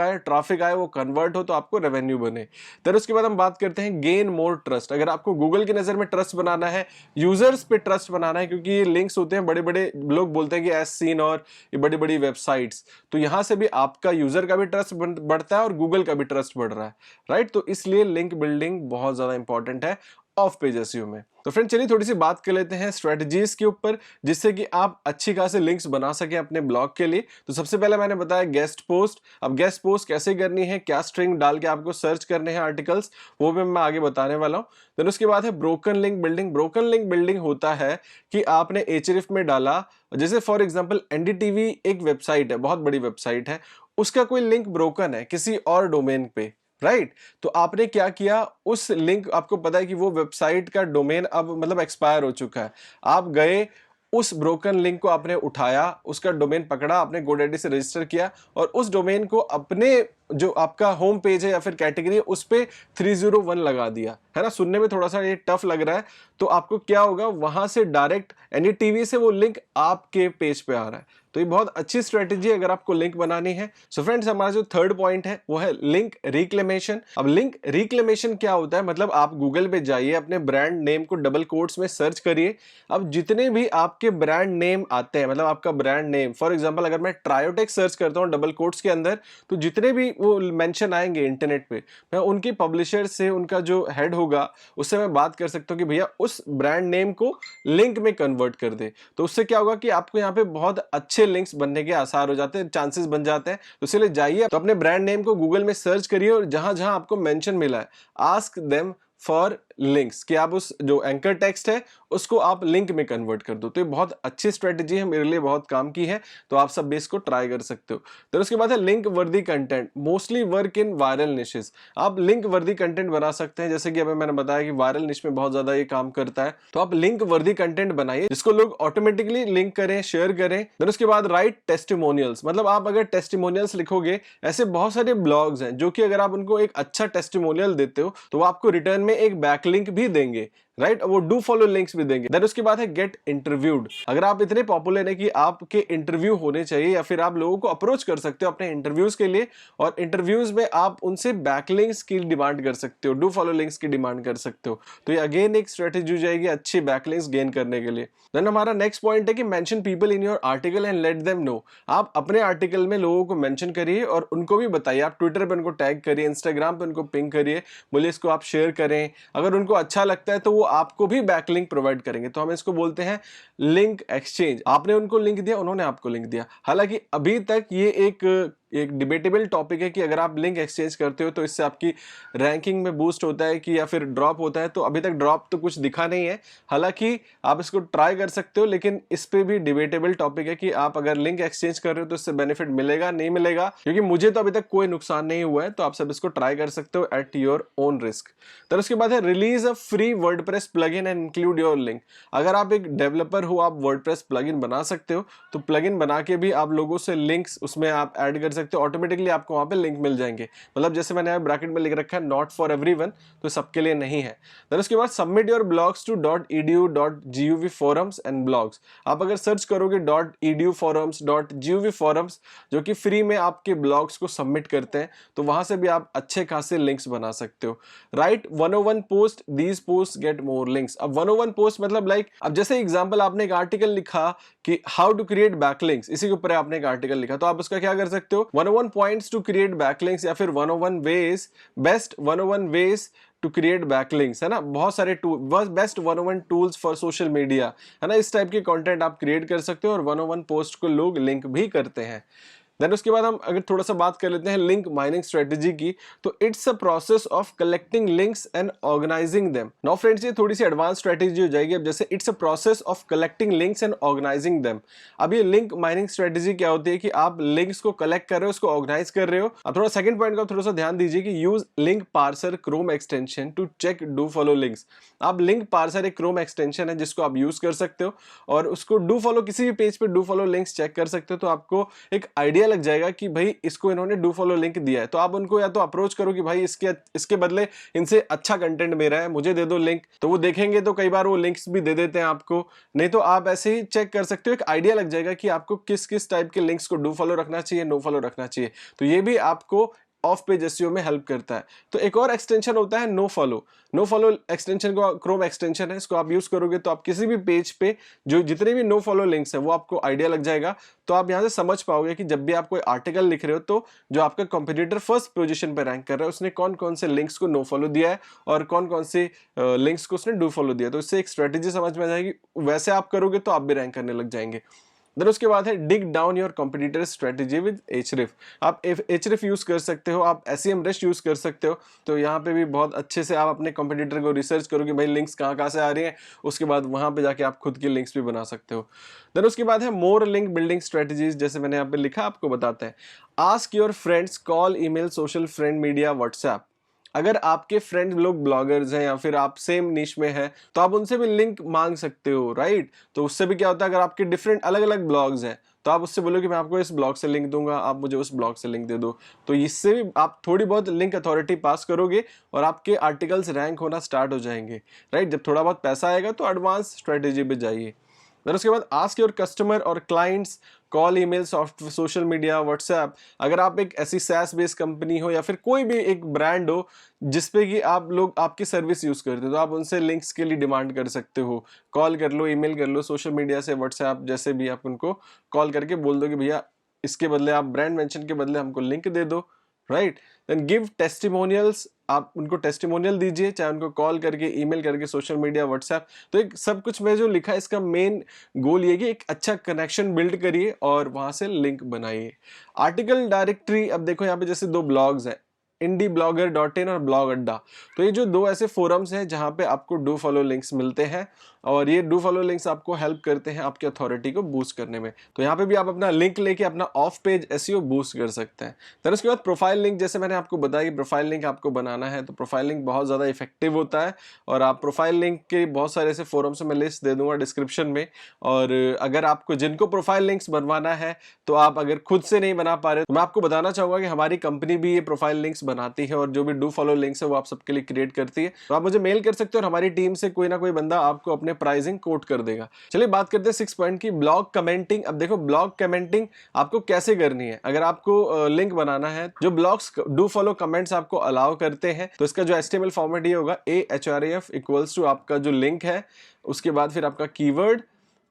आए, वो कन्वर्ट हो तो आपको रेवेन्यू बने। फिर उसके बाद हम बात करते हैं गेन मोर ट्रस्ट। अगर आपको गूगल की नजर में ट्रस्ट बनाना है, यूजर्स पे ट्रस्ट बनाना है, क्योंकि ये लिंक्स होते हैं, बड़े बड़े लोग बोलते हैं कि एज सीन और ये बड़ी बड़ी वेबसाइट्स, तो यहां से भी आपका यूजर का भी ट्रस्ट बढ़ता है और गूगल का भी ट्रस्ट बढ़ रहा है, राइट? तो इसलिए लिंक बिल्डिंग बहुत ज्यादा इंपॉर्टेंट है ऑफ पेज एसईओ में। तो फ्रेंड चलिए थोड़ी सी बात कर लेते हैं स्ट्रेटजीज के ऊपर, जिससे कि आप अच्छी खासी लिंक्स बना सके अपने ब्लॉग के लिए। तो सबसे पहले मैंने बताया गेस्ट पोस्ट। अब गेस्ट पोस्ट कैसे करनी है, क्या स्ट्रिंग डाल के आपको सर्च करने हैं आर्टिकल्स, वो भी मैं आगे बताने वाला हूं। देन उसके बाद है broken link building. Broken link building होता है कि आपने एचरिफ में डाला, जैसे फॉर एग्जांपल एनडीटीवी एक वेबसाइट है, बहुत बड़ी वेबसाइट है, उसका कोई लिंक ब्रोकन है किसी और डोमेन पे, राइट? तो आपने क्या किया, उस लिंक, आपको पता है कि वो वेबसाइट का डोमेन अब मतलब एक्सपायर हो चुका है, आप गए उस ब्रोकन लिंक को आपने उठाया, उसका डोमेन पकड़ा, आपने GoDaddy से रजिस्टर किया और उस डोमेन को अपने जो आपका होम पेज है या फिर कैटेगरी है उस पे 301 लगा दिया, है ना? सुनने में थोड़ा सा ये टफ लग रहा है, तो आपको क्या होगा, वहां से डायरेक्ट एनडीटीवी से वो लिंक आपके पेज पे आ रहा है। तो ये बहुत अच्छी स्ट्रेटेजी है अगर आपको लिंक बनानी है। सो फ्रेंड्स, हमारा जो थर्ड पॉइंट है वो है लिंक रिक्लेमेशन। अब लिंक रिक्लेमेशन क्या होता है, मतलब आप गूगल पे जाइए, अपने ब्रांड नेम को डबल कोट्स में सर्च करिए। अब जितने भी आपके ब्रांड नेम आते हैं, मतलब आपका ब्रांड नेम, फॉर एग्जांपल अगर मैं ट्रायोटेक सर्च करता हूं डबल कोट्स के अंदर, तो जितने भी वो मेंशन आएंगे इंटरनेट पे, मैं उनके पब्लिशर से, उनका जो हेड होगा उससे मैं बात कर सकता हूं कि भैया उस ब्रांड नेम को लिंक में कन्वर्ट कर दे। तो उससे क्या होगा कि आपको यहाँ पे बहुत अच्छे लिंक्स बनने के आसार हो जाते हैं, चांसेस बन जाते हैं। तो इसलिए जाइए, तो अपने ब्रांड नेम को गूगल में सर्च करिए और जहां जहां आपको मेंशन मिला है, आस्क देम फॉर लिंक्स, कि आप उस जो एंकर टेक्स्ट है उसको आप लिंक में कन्वर्ट कर दो। तो ये बहुत अच्छी स्ट्रेटेजी है, मेरे लिए बहुत काम की है, तो आप सब भी इसको ट्राई कर सकते हो। तो उसके बाद है लिंक वर्दी content, mostly work in viral niches. आप लिंक वर्दी कंटेंट बना सकते हैं, जैसे कि अभी मैंने बताया कि वायरल निश में बहुत ज्यादा ये काम करता है। तो आप लिंक वर्दी कंटेंट बनाइए जिसको लोग ऑटोमेटिकली लिंक करें, शेयर करें। देन उसके बाद राइट टेस्टिमोनियल्स, मतलब आप अगर टेस्टिमोनियल्स लिखोगे, ऐसे बहुत सारे ब्लॉग्स हैं जो कि अगर आप उनको एक अच्छा टेस्टिमोनियल देते हो तो वो आपको रिटर्न में एक बैकलिंक भी देंगे, राइट, वो डू फॉलो लिंक्स भी देंगे। देन उसके बाद है गेट इंटरव्यूड। अगर आप इतने पॉपुलर है कि आपके इंटरव्यू होने चाहिए या फिर आप लोगों को अप्रोच कर सकते हो अपने इंटरव्यूज के लिए, और इंटरव्यूज में आप उनसे बैकलिंक्स की डिमांड कर सकते हो, डू फॉलो लिंक्स की डिमांड कर सकते हो। तो ये अगेन एक स्ट्रेटेजी हो जाएगी अच्छी बैकलिंक्स गेन करने के लिए। देन हमारा नेक्स्ट पॉइंट है कि mention people in your article and let them know. आप अपने आर्टिकल में लोगों को मेंशन करिए और उनको भी बताइए, आप ट्विटर पे उनको टैग करिए, इंस्टाग्राम पे उनको पिंग करिए, बोलिए इसको आप शेयर करें। अगर उनको अच्छा लगता है तो वो आपको भी बैकलिंक प्रोवाइड करेंगे। तो हम इसको बोलते हैं लिंक एक्सचेंज। आपने उनको लिंक दिया, उन्होंने आपको लिंक दिया। हालांकि अभी तक ये एक डिबेटेबल टॉपिक है कि अगर आप लिंक एक्सचेंज करते हो तो इससे आपकी रैंकिंग में बूस्ट होता है कि या फिर ड्रॉप होता है। तो अभी तक ड्रॉप तो कुछ दिखा नहीं है, हालांकि आप इसको ट्राई कर सकते हो, लेकिन इस पे भी डिबेटेबल टॉपिक है कि आप अगर लिंक एक्सचेंज कर रहे हो तो इससे बेनिफिट मिलेगा नहीं मिलेगा, क्योंकि मुझे तो अभी तक कोई नुकसान नहीं हुआ है। तो आप सब इसको ट्राई कर सकते हो एट योर ओन रिस्क। तो उसके बाद है release a free WordPress plugin and include your link. अगर आप एक डेवलपर हो, आप वर्डप्रेस प्लगइन बना सकते हो, तो प्लगइन बना के भी आप लोगों से लिंक्स उसमें आप ऐड कर सकते हो, ऑटोमेटिकली आपको वहां पे लिंक मिल जाएंगे। मतलब जैसे मैंने ब्रैकेट में लिख रखा है नॉट फॉर एवरीवन, तो सबके लिए नहीं है। देन उसके बाद submit your blogs to .edu.gov forums and blogs. आप अगर सर्च करोगे .edu forums .gov forums, जो कि फ्री में आपके ब्लॉग्स को सबमिट करते हैं, तो वहां से भी आप अच्छे खासे लिंक्स बना सकते हो। Right 101 post, these post get more links. अब 101 पोस्ट मतलब लाइक, अब जैसे एग्जांपल आपने एक आर्टिकल लिखा कि हाउ टू क्रिएट बैकलिंक्स, इसी के ऊपर आपने एक आर्टिकल लिखा, तो आप उसका क्या कर सकते हो, 101 पॉइंट्स टू क्रिएट बैकलिंक्स, या फिर 101 ways, best 101 ways to create backlinks, है ना। बहुत सारे tool, best 101 tools for social media, है ना। इस टाइप के कंटेंट आप क्रिएट कर सकते हो और 101 पोस्ट को लोग लिंक भी करते हैं। देन उसके बाद हम अगर थोड़ा सा बात कर लेते हैं लिंक माइनिंग स्ट्रेटेजी की, तो it's a process of collecting links and organising them. Now friends, ये थोड़ी सी एडवांस स्ट्रेटेजी हो जाएगी। अब जैसे it's a process of collecting links and organising them. अब ये लिंक माइनिंग स्ट्रेटेजी क्या होती है कि आप लिंक्स को कलेक्ट कर रहे हो, उसको ऑर्गेनाइज कर रहे हो। अब थोड़ा सेकंड पॉइंट का थोड़ा सा ध्यान दीजिए कि use link parser Chrome extension to check do follow links. आप लिंक पार्सर एक क्रोम एक्सटेंशन है जिसको आप यूज कर सकते हो और उसको डू फॉलो, किसी भी पेज पे डू फॉलो लिंक्स चेक कर सकते हो। तो आपको एक आइडिया लग जाएगा कि भाई इसको इन्होंने डू फॉलो लिंक दिया है, तो आप उनको या तो अप्रोच करो कि भाई इसके बदले इनसे अच्छा कंटेंट मेरा है, मुझे दे दो लिंक। तो वो देखेंगे तो कई बार वो लिंक्स भी दे देते हैं आपको, नहीं तो आप ऐसे ही चेक कर सकते हो। एक आइडिया लग जाएगा कि आपको किस किस टाइप के लिंक्स को डू फॉलो रखना चाहिए, नो फॉलो रखना चाहिए। तो ये भी आपको ऑफ पेज एसईओ में हेल्प करता है। तो एक और एक्सटेंशन होता है no follow. No follow extension को क्रोम एक्सटेंशन है, इसको आप यूज करोगे तो आप किसी भी पेज पे जो जितने भी नो फॉलो लिंक्स हैं वो आपको आइडिया लग जाएगा। तो आप यहां से समझ पाओगे कि जब भी आप कोई आर्टिकल लिख रहे हो तो जो आपका कंपटीटर फर्स्ट पोजीशन पे रैंक कर रहा है उसने कौन कौन से लिंक्स को नो फॉलो दिया है और कौन कौन से लिंक्स को उसने डू फॉलो दिया। तो इससे एक स्ट्रेटेजी समझ में आ जाएगी, वैसे आप करोगे तो आप भी रैंक करने लग जाएंगे। देन उसके बाद है dig down your competitor strategy with एचरिफ। आप एचरिफ यूज कर सकते हो, आप SEMrush यूज कर सकते हो। तो यहाँ पे भी बहुत अच्छे से आप अपने कॉम्पिटिटर को रिसर्च करोगे, भाई लिंक्स कहाँ कहाँ से आ रही हैं, उसके बाद वहां पे जाके आप खुद की लिंक्स भी बना सकते हो। देन उसके बाद है मोर लिंक बिल्डिंग स्ट्रेटेजीज, जैसे मैंने यहाँ पे लिखा आपको बताते हैं। Ask your friends, call, email, social, friend, media, WhatsApp. अगर आपके फ्रेंड लोग ब्लॉगर्स हैं या फिर आप सेम निश में हैं तो आप उनसे भी लिंक मांग सकते हो, राइट। तो उससे भी क्या होता है, अगर आपके डिफरेंट अलग अलग ब्लॉग्स हैं तो आप उससे बोलो कि मैं आपको इस ब्लॉग से लिंक दूंगा, आप मुझे उस ब्लॉग से लिंक दे दो। तो इससे भी आप थोड़ी बहुत लिंक अथॉरिटी पास करोगे और आपके आर्टिकल्स रैंक होना स्टार्ट हो जाएंगे, राइट। जब थोड़ा बहुत पैसा आएगा तो एडवांस स्ट्रेटेजी पे जाइए। फिर उसके बाद आस्क योर कस्टमर और clients, call, email, soft, social media, WhatsApp. अगर आप एक ऐसी SaaS बेस्ड कंपनी हो या फिर कोई भी एक ब्रांड हो जिसपे कि आप लोग आपकी सर्विस यूज करते हो तो आप उनसे लिंक्स के लिए डिमांड कर सकते हो। कॉल कर लो, ईमेल कर लो, सोशल मीडिया से, व्हाट्सएप जैसे भी आप उनको कॉल करके बोल दो कि भैया इसके बदले आप ब्रांड मेंशन के बदले हमको लिंक दे दो, राइट। देन गिव टेस्टिमोनियल्स, आप उनको टेस्टिमोनियल दीजिए, चाहे उनको कॉल करके, ईमेल करके, सोशल मीडिया, व्हाट्सएप। तो एक सब कुछ में जो लिखा है इसका मेन गोल ये कि एक अच्छा कनेक्शन बिल्ड करिए और वहां से लिंक बनाइए। आर्टिकल डायरेक्टरी, अब देखो यहाँ पे जैसे 2 ब्लॉग्स हैं, indieblogger.in और ब्लॉग अड्डा। तो ये जो दो ऐसे फोरम्स हैं जहां पे आपको डू फॉलो लिंक्स मिलते हैं और ये डू फॉलो लिंक्स आपको हेल्प करते हैं आपकी अथॉरिटी को बूस्ट करने में। तो यहाँ पे भी आप अपना लिंक लेके अपना ऑफ पेज एसईओ बूस्ट कर सकते हैं। फिर उसके बाद प्रोफाइल लिंक, जैसे मैंने आपको बताया कि प्रोफाइल लिंक आपको बनाना है, तो प्रोफाइल लिंक बहुत ज़्यादा इफेक्टिव होता है और आप प्रोफाइल लिंक के बहुत सारे ऐसे फोरम्स में लिस्ट दे दूंगा डिस्क्रिप्शन में। और अगर आपको जिनको प्रोफाइल लिंक्स बनवाना है तो आप अगर खुद से नहीं बना पा रहे तो मैं आपको बताना चाहूंगा कि हमारी कंपनी भी ये प्रोफाइल लिंक्स बनाती है और जो भी डू फॉलो लिंक्स है वो आप सबके लिए क्रिएट करती है। तो आप मुझे मेल कर सकते हो और हमारी टीम से कोई ना कोई बंदा आपको अपने प्राइसिंग कोट कर देगा। चलिए बात करते हैं 6 पॉइंट की, ब्लॉग कमेंटिंग। अब देखो ब्लॉग कमेंटिंग आपको कैसे करनी है। अगर आपको लिंक बनाना है जो ब्लॉग्स डू फॉलो कमेंट्स आपको अलाउ करते हैं, तो इसका जो HTML फॉर्मेट ये होगा ahref इक्वल्स टू आपका जो लिंक है, उसके बाद फिर आपका कीवर्ड,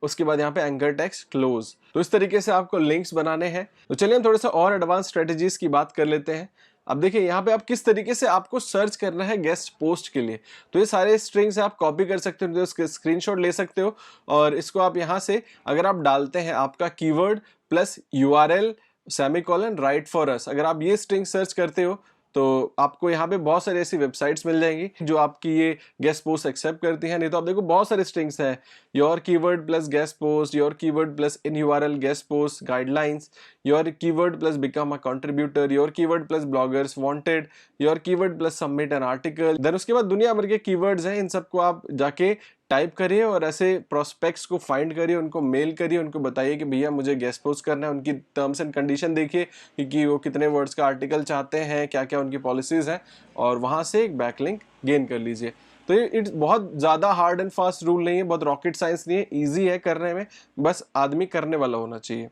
उसके बाद यहाँ पे एंकर टेक्स्ट क्लोज। तो इस तरीके से आपको लिंक्स बनाने हैं। तो चलिए हम थोड़ा सा और एडवांस स्ट्रेटेजीज की बात कर लेते हैं। अब देखिए यहाँ पे आप किस तरीके से आपको सर्च करना है गेस्ट पोस्ट के लिए। तो ये सारे स्ट्रिंग्स आप कॉपी कर सकते हो, तो स्क्रीनशॉट ले सकते हो और इसको आप यहाँ से अगर आप डालते हैं आपका keyword plus URL semicolon right for us, अगर आप ये स्ट्रिंग सर्च करते हो तो आपको यहाँ पे बहुत सारी ऐसी वेबसाइट्स मिल जाएंगी जो आपकी ये गेस्ट पोस्ट एक्सेप्ट करती हैं। नहीं तो आप देखो बहुत सारे स्ट्रिंग्स हैं, your keyword plus guest post, your keyword plus in URL guest post guidelines, your keyword plus become a contributor, your keyword plus bloggers wanted, your keyword plus submit an article. Then उसके बाद दुनिया भर के keywords हैं, इन सबको आप जाके type करिए और ऐसे प्रोस्पेक्ट्स को फाइंड करिए, उनको मेल करिए, उनको बताइए कि भैया मुझे गेस्ट पोस्ट करना है। उनकी टर्म्स एंड कंडीशन देखिए कि वो कितने वर्ड्स का आर्टिकल चाहते हैं, क्या क्या उनकी पॉलिसीज हैं, और वहां से एक बैकलिंक गेन कर लीजिए। तो ये इट्स बहुत ज़्यादा हार्ड एंड फास्ट रूल नहीं है, बहुत रॉकेट साइंस नहीं है, ईजी है करने में, बस आदमी करने वाला होना चाहिए।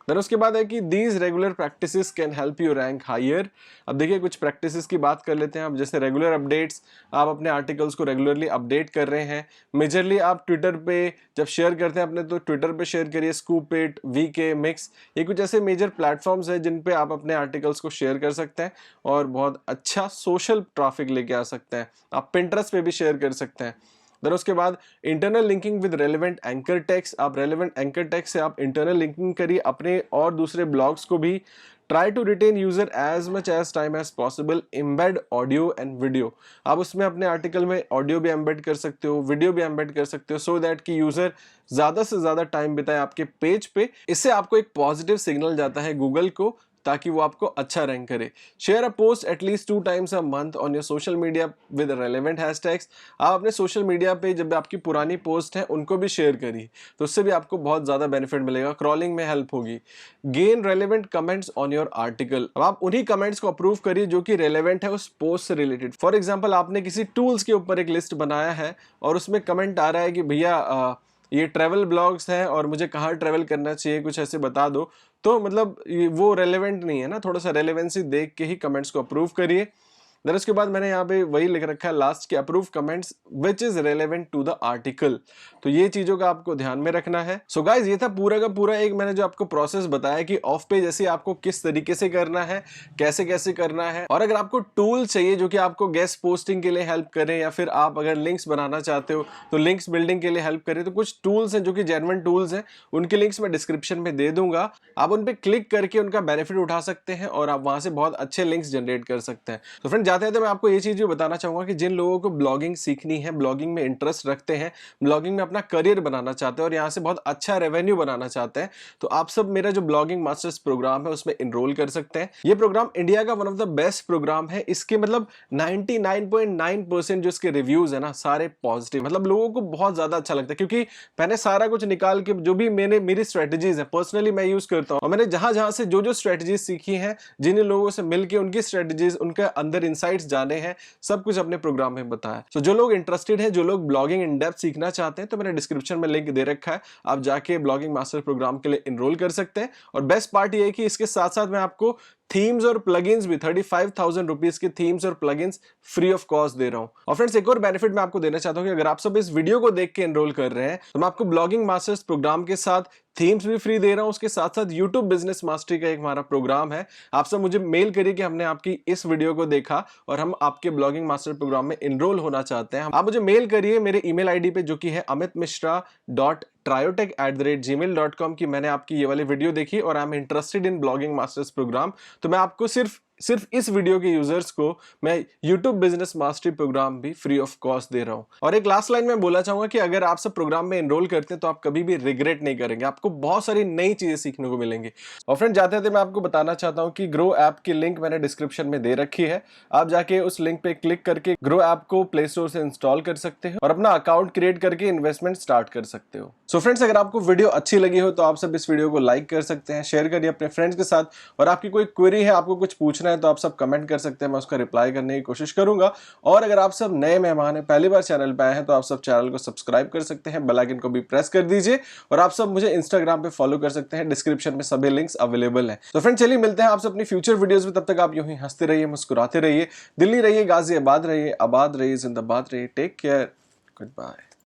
देन उसके बाद है कि these regular practices can help you rank higher. अब देखिए कुछ प्रैक्टिसेस की बात कर लेते हैं। अब जैसे रेगुलर अपडेट्स, आप अपने आर्टिकल्स को रेगुलरली अपडेट कर रहे हैं। मेजरली आप ट्विटर पे जब शेयर करते हैं अपने, तो ट्विटर पे शेयर करिए, स्कूप इट, VK, मिक्स, ये कुछ ऐसे मेजर प्लेटफॉर्म्स हैं जिन पे आप अपने आर्टिकल्स को शेयर कर सकते हैं और बहुत अच्छा सोशल ट्रैफिक लेके आ सकते हैं। आप पिंटरेस्ट पे भी शेयर कर सकते हैं। देन उसके बाद internal linking with relevant anchor text. आप रेलेवेंट एंकर टेक्स्ट से आप इंटरनल लिंकिंग करिए अपने और दूसरे ब्लॉग्स को भी। Try to retain user as much as time as possible. Embed audio and video, आप उसमें अपने आर्टिकल में ऑडियो भी एम्बेड कर सकते हो, वीडियो भी एम्बेड कर सकते हो, सो दैट कि यूजर ज्यादा से ज्यादा टाइम बिताए आपके पेज पे। इससे आपको एक पॉजिटिव सिग्नल जाता है गूगल को, ताकि वो आपको अच्छा रैंक करे। Share a post at least 2 times a month on your social media with relevant hashtags. आप अपने सोशल मीडिया पे जब आपकी पुरानी पोस्ट है उनको भी शेयर करिए, तो उससे भी आपको बहुत ज्यादा बेनिफिट मिलेगा, क्रॉलिंग में हेल्प होगी। Gain relevant comments on your article. अब आप उन्हीं कमेंट्स को अप्रूव करिए जो कि रेलेवेंट है उस पोस्ट से रिलेटेड। फॉर एग्जाम्पल आपने किसी टूल्स के ऊपर एक लिस्ट बनाया है और उसमें कमेंट आ रहा है कि भैया ये ट्रैवल ब्लॉग्स हैं और मुझे कहाँ ट्रैवल करना चाहिए, कुछ ऐसे बता दो। तो मतलब वो रेलेवेंट नहीं है ना, थोड़ा सा रेलेवेंसी देख के ही कमेंट्स को अप्रूव करिए। देन उसके बाद मैंने यहाँ पे वही लिख रखा है लास्ट के, approve comments which is relevant to the article. तो ये चीजों का आपको ध्यान में रखना है। सो गाइज ये था पूरा का पूरा एक मैंने जो आपको प्रोसेस बताया कि ऑफ पेज ऐसे आपको किस तरीके से करना है, कैसे कैसे करना है। और अगर आपको टूल चाहिए जो कि आपको गेस्ट पोस्टिंग के लिए हेल्प करें, या फिर आप अगर लिंक्स बनाना चाहते हो तो लिंक्स बिल्डिंग के लिए हेल्प करें, तो कुछ टूल्स हैं जो कि जेन्युइन टूल्स हैं, उनके लिंक्स मैं डिस्क्रिप्शन में दे दूंगा। आप उन पर क्लिक करके उनका बेनिफिट उठा सकते हैं और आप वहां से बहुत अच्छे लिंक्स जनरेट कर सकते हैं। तो फ्रेंड जाते हैं तो मैं आपको ये चीज भी बताना चाहूंगा कि जिन लोगों को ब्लॉगिंग सीखनी है, ब्लॉगिंग में इंटरेस्ट रखते हैं, ब्लॉगिंग में अपना करियर बनाना चाहते हैं और यहाँ से बहुत अच्छा रेवेन्यू बनाना चाहते हैं, तो आप सब मेरा जो ब्लॉगिंग मास्टर्स प्रोग्राम है उसमें इनरोल कर सकते हैं। ये प्रोग्राम इंडिया का one of the best program है। इसके मतलब 99.9% जो इसके रिव्यूज है ना, सारे पॉजिटिव, मतलब लोगों को बहुत ज्यादा अच्छा लगता है, क्योंकि मैंने सारा कुछ निकाल के जो भी मेरी स्ट्रेटेजीज है पर्सनली मैं यूज करता हूँ, और मैंने जहां से जो स्ट्रेटेजीज सीखी है, जिन लोगों से मिलकर उनकी स्ट्रेटेजीज, उनके अंदर इंसाइट्स जाने हैं, सब कुछ अपने प्रोग्राम में बताया। तो जो लोग इंटरेस्टेड हैं, जो लोग ब्लॉगिंग इन डेप्थ सीखना चाहते हैं, तो मैंने डिस्क्रिप्शन में लिंक दे रखा है, आप जाके ब्लॉगिंग मास्टर प्रोग्राम के लिए इनरोल कर सकते हैं। और बेस्ट पार्ट ये है कि इसके साथ साथ मैं आपको थीम्स और प्लगइन्स भी 35,000 रुपीज के थीम्स और प्लगइन्स फ्री ऑफ कॉस्ट दे रहा हूं। और फ्रेंड्स एक और बेनिफिट मैं आपको देना चाहता हूं कि अगर आप सब इस वीडियो को देख के एनरोल कर रहे हैं, तो मैं आपको ब्लॉगिंग मास्टर्स प्रोग्राम के साथ थीम्स भी फ्री दे रहा हूं। उसके साथ साथ यूट्यूब बिजनेस मास्टरी का एक हमारा प्रोग्राम है। आप सब मुझे मेल करिए कि हमने आपकी इस वीडियो को देखा और हम आपके ब्लॉगिंग मास्टर प्रोग्राम में इनरोल होना चाहते हैं। आप मुझे मेल करिए मेरे ईमेल आईडी पे, जो कि है amitmishra.triotech@gmail.com, की मैंने आपकी ये वाली वीडियो देखी और I am interested in blogging masters program. तो मैं आपको सिर्फ सिर्फ इस वीडियो के यूजर्स को मैं YouTube बिजनेस मास्टरी प्रोग्राम भी फ्री ऑफ कॉस्ट दे रहा हूं। और एक लास्ट लाइन में बोलना चाहूंगा कि अगर आप सब प्रोग्राम में एनरोल करते हैं तो आप कभी भी रिग्रेट नहीं करेंगे, आपको बहुत सारी नई चीजें सीखने को मिलेंगी। और फ्रेंड जाते थे मैं आपको बताना चाहता हूं कि ग्रो ऐप की लिंक मैंने डिस्क्रिप्शन में दे रखी है। आप जाके उस लिंक पे क्लिक करके ग्रो ऐप को प्ले स्टोर से इंस्टॉल कर सकते हो और अपना अकाउंट क्रिएट करके इन्वेस्टमेंट स्टार्ट कर सकते हो। सो फ्रेंड्स, अगर आपको वीडियो अच्छी लगी हो तो आप सब इस वीडियो को लाइक कर सकते हैं, शेयर करिए अपने फ्रेंड्स के साथ। और आपकी कोई क्वेरी है, आपको कुछ पूछना है तो आप सब कमेंट कर सकते हैं, मैं उसका रिप्लाई करने की कोशिश करूंगा। और अगर आप सब नए मेहमान हैं, पहली बार चैनल पे आए हैं, तो आप सब चैनल को सब्सक्राइब कर सकते हैं, बेल आइकन को भी प्रेस कर दीजिए। और आप सब मुझे इंस्टाग्राम पे फॉलो कर सकते हैं, डिस्क्रिप्शन में सभी लिंक्स अवेलेबल हैं। तो फ्रेंड चलिए मिलते हैं आपसे अपनी फ्यूचर वीडियोस में, तब तक आप यूं ही हंसते रहिए, मुस्कुराते रहिए, दिल्ली रहिए, गाजियाबाद रहिए, आबाद रहिए, जिंदाबाद रहिए। Take care, good bye.